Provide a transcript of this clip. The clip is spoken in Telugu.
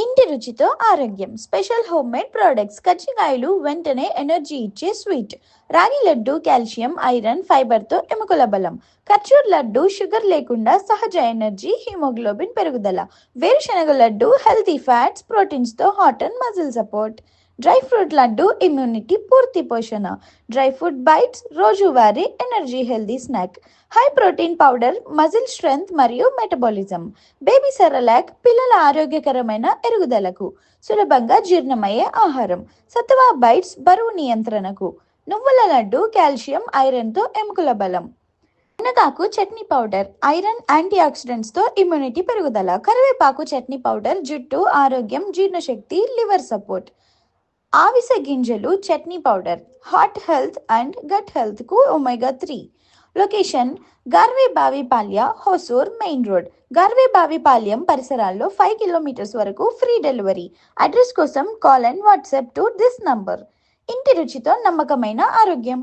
ఇంటి రుచితో ఆరోగ్యం. Special home made products. కజ్జికాయలు వెంటనే ఎనర్జీ ఇచ్చే స్వీట్. రాగి లడ్డు కాల్షియం, ఐరన్, ఫైబర్తో ఎముకల బలం. ఖర్జూర్ లడ్డు షుగర్ లేకుండా సహజ ఎనర్జీ, హిమోగ్లోబిన్ పెరుగుదల. వేరుశనగ లడ్డు హెల్తీ ఫ్యాట్స్, ప్రోటీన్స్తో heart and muscle support. Dry fruit laddu immunity పూర్తి పోషణ. డ్రై ఫ్రూట్ బైట్స్ రోజువారీ energy healthy snack. High protein powder muscle strength మరియు మెటబాలిజం. బేబీ సెరలాక్ పిల్లల ఆరోగ్యకరమైన ఎరుగుదలకు. సులభంగా జీర్ణమయ్యే ఆహారం. సత్వా బైట్స్ బరువు నియంత్రణకు. నువ్వుల లడ్డు కాల్షియం, ఐరన్తో ఎముకల బలం. మునగాకు చట్నీ పౌడర్ ఐరన్, యాంటీ ఆక్సిడెంట్స్తో ఇమ్యూనిటీ పెరుగుదల. కరివేపాకు చట్నీ పౌడర్ జుట్టు ఆరోగ్యం, జీర్ణశక్తి, లివర్ సపోర్ట్. ఆవిసె గింజలు chutney powder heart health and gut హెల్త్కు omega 3. Location Garvebhavipalya, Hosur main road. గార్వే బావిపాల్యం పరిసరాల్లో 5 కిలోమీటర్స్ వరకు ఫ్రీ డెలివరీ. అడ్రస్ కోసం call and WhatsApp to this number. ఇంటి రుచితో నమ్మకమైన ఆరోగ్యం.